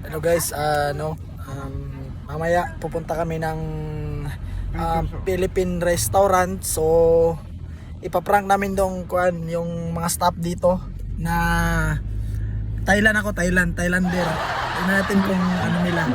Hello guys, mamaya pupunta kami ng Philippine restaurant. So ipaprank namin dong yung mga staff dito na Thailander. Tingnan natin kung ano nila,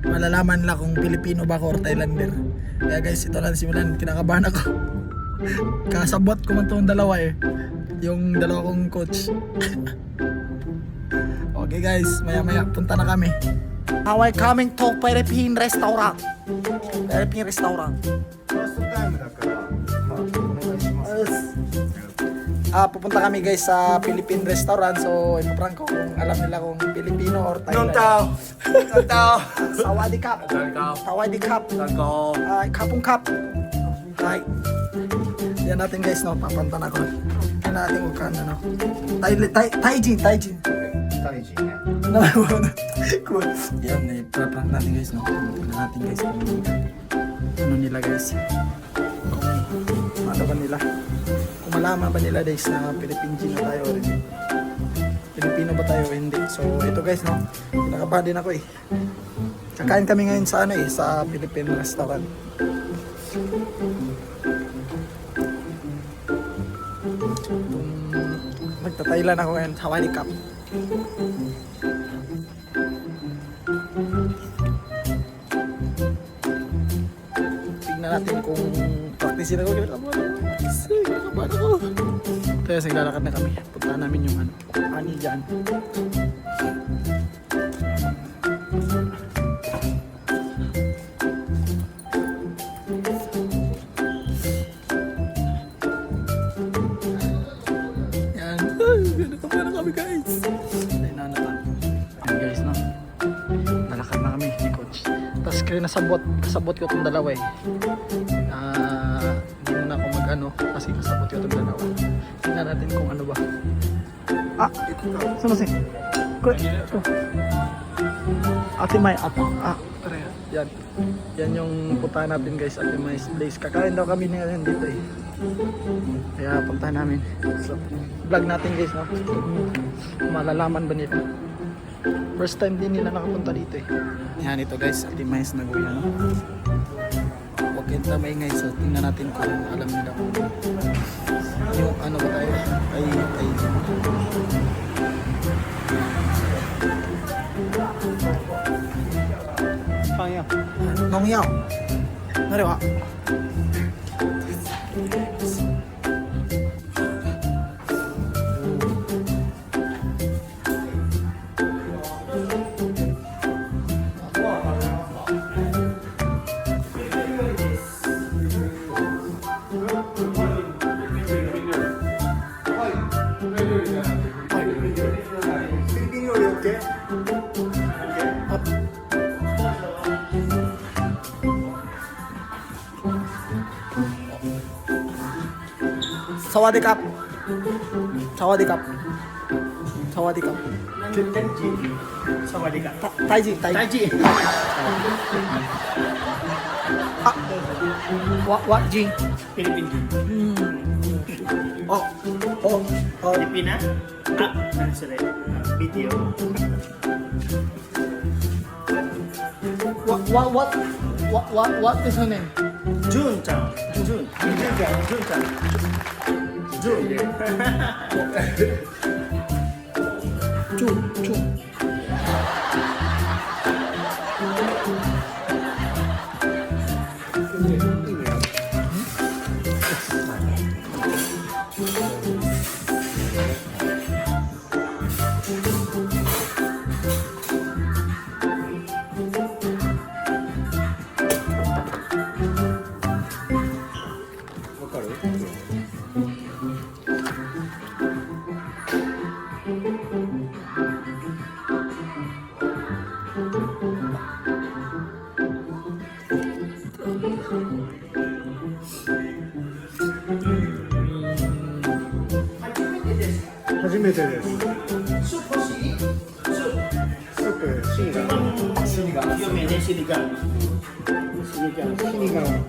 malalaman nila kung Pilipino ba ako or Thailander. Kaya guys, ito lang simulan, kinakabahan ako. Kasabot ko man itong dalawa yung dalawa kong coach. Okay guys, maya punta na kami. How I coming to Philippine restaurant. Philippine restaurant. Pupunta kami guys sa Philippine restaurant. So ipaprank ko kung alam nila kung Pilipino or Thailand. Nong tao. Sawadee Cup. Sawadee Cup. Kapong Cup. Ay. Yan natin guys, no, papanta na ko. Yan natin kung kano, no. Taijin. Cool. Yan, ipaprank natin guys, no. Tingnan natin guys kung ano nila guys. Kung ano ba nila. Kung malaman ba nila guys na Philippine Gino tayo or hindi. Pilipino ba tayo o hindi. So ito guys, no. Kinakabahan din ako Kakain kami ngayon sa sa Philippine restaurant. Magta-Thailand ako ngayon, Sawadee Cup. Tingnan natin kung practicein ako. Kinakabahan ako. Kaya naglalakad na kami. Punta namin yung ani dyan. Kinakabahan na kami guys. Ayun guys, no. Nalakad na kami ni coach. Tapos kaya kasabot ko itong dalawa hindi muna ako kasi kasabot ko itong dalawa. Tingnan natin kung ano ba. Sumasin. Ate May yan yung puntahan natin guys, Ate May's place. Kakain daw kami ngayon dito kaya puntahan namin. So vlog natin guys, no. Malalaman ba nila? First time din nila nakapunta dito Yan ito guys, Ate May's Nagoya, no. Huwag kayong maingay, so tingnan natin kung alam nila kung yung ano ba tayo ay Nong Yao. Nari wa. Sawadee Cup. Sawadee Cup. Sawadee Cup. Sawadee Cup. Taiji. What G? Philippine Gino. Pilipina? Sorry. Video. What is her name? Jun-chan. Jun. Sinigang.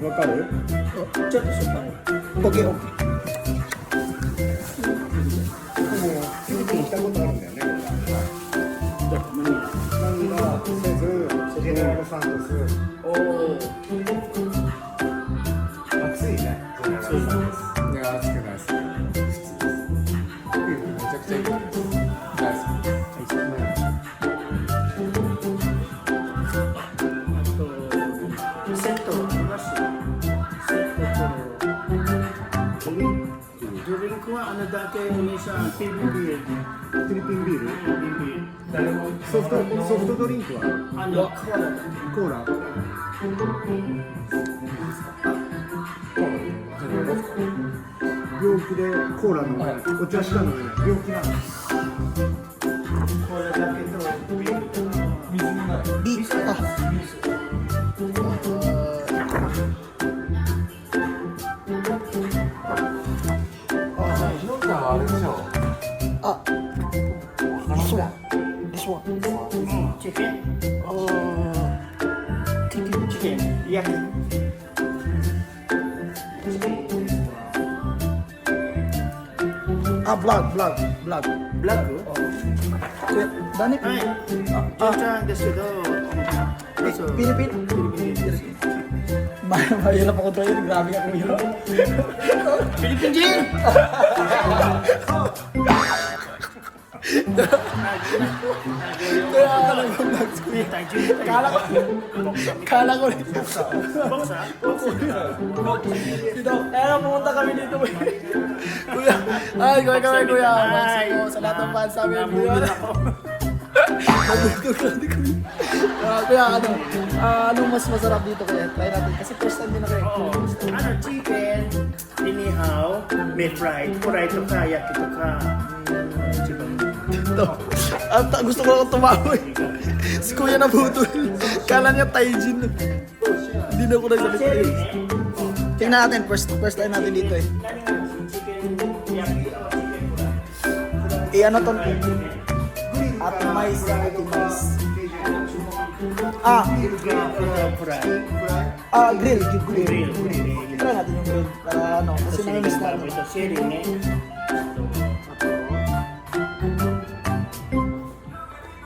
わかる？ちょっとしょっぱい。オッケーオッケー。フィリピン行ったことあるんだよね。ラルサントス。おお。暑いね。ジェネラルサントス。いや、暑くないです。普通です。めちゃくちゃいいです。大好きです。あとセットあります。セットとドリンクはあのだけにさ、フィリピンビール。フィリピンビール。誰もソフトドリンクはあのコーラ。病気でコーラ飲めない。お茶しか飲めない。病気なの。これだけとビールと水もない。ビあひろちゃんはあれでしょ。あ this one チキンチキンチキン焼きあブラックブラックこれ何はいジョンちゃんですけどそうピリピリmahirap ako tayo, grabe ka kuya. Philippine gin! Kaya ka lang yung vlogs ko eh. Kala ko rin. Boksa? Dito, kaya pumunta kami dito. Kuya, ay, kuya. Mexico, sa lahat ng fans namin. Kuya. Nabutog lang di kuya. Kuya, anong mas masarap dito kuya? Try natin. Kasi first time din na kayo. Ano, chicken, inihaw, may fried, kuray to ka, yaki to ka. Ito. Gusto ko lang tumawa eh. Si kuya nabutol. Kala niya Taijin. Hindi na ako nagsalita eh. Tingnan natin, first time natin dito eh. Chicken, yaki, chicken kuray. Ano to? Ate Mais. Kuray. Grill. Grill. Try natin yung grill. Para ano, kasi namiss natin. Ito, sharing eh.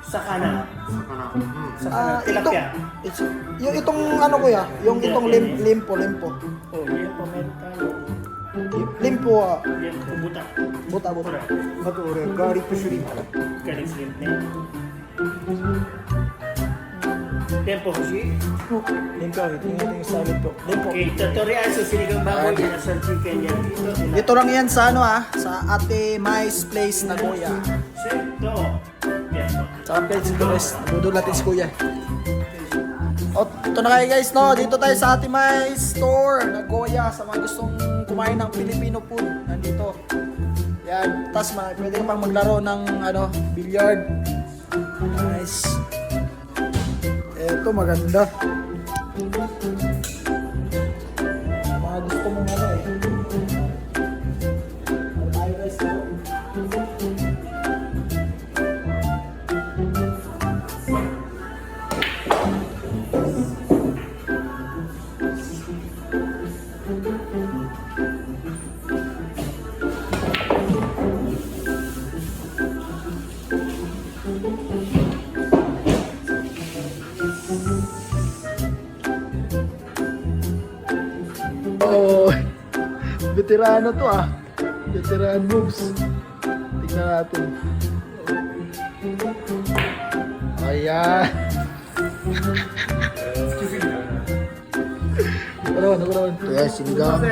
Sakana. Tilapia. Itong ano kuya, yung itong limpo. Oh, yan po, meron tayo. Limpo, Yan po, buta. buta. あと俺ガーリックシュリンプ。 Galing slim na yan. Tempo kasi. Limpo, ito yung sa limpo. Limpo. Okay, tutorial sa sinigang baboy yan sa chicken yan. Dito lang yan sa ano sa Ate Mais Place Nagoya. Ito. Yan po. Sa Place Nagoya, dudul natin si kuya. O, ito na kayo guys, no? Dito tayo sa Ate Mais Store Nagoya sa mga gustong kumain ng Filipino food. Nandito. Yan, tas pwede ka pang maglaro ng ano, billiard. Nice. Eto maganda. Mga gusto mong ano eh. Ano tayo guys, no? Oh, veterano to ah. Veteran moves. Tingnan natin. Ayan. Nakunawan. Ito yan, sinigang.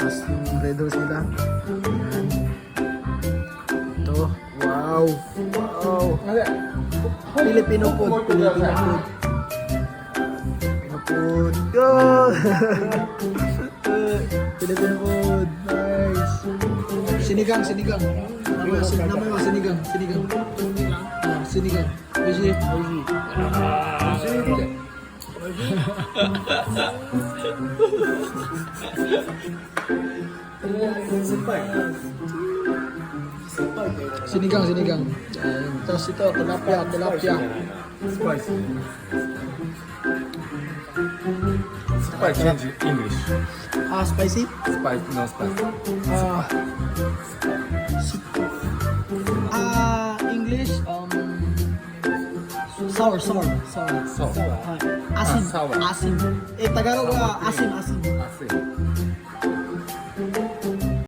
Tapos yung red horse nila. Ayan. Ito. Wow. Filipino food. Go! Filipino food. Nice. Sinigang. Naman mo, sinigang. Sinigang. Oishi. Sinigang. Ayan. Tapos ito, tilapia. Spicy. Spicy change English. Spicy? Spicy, no spicy. English, Sour, sour, sour. Sour. Asin, Ah, sour. asin. Eh, Tagalog, asin, asin. Asin.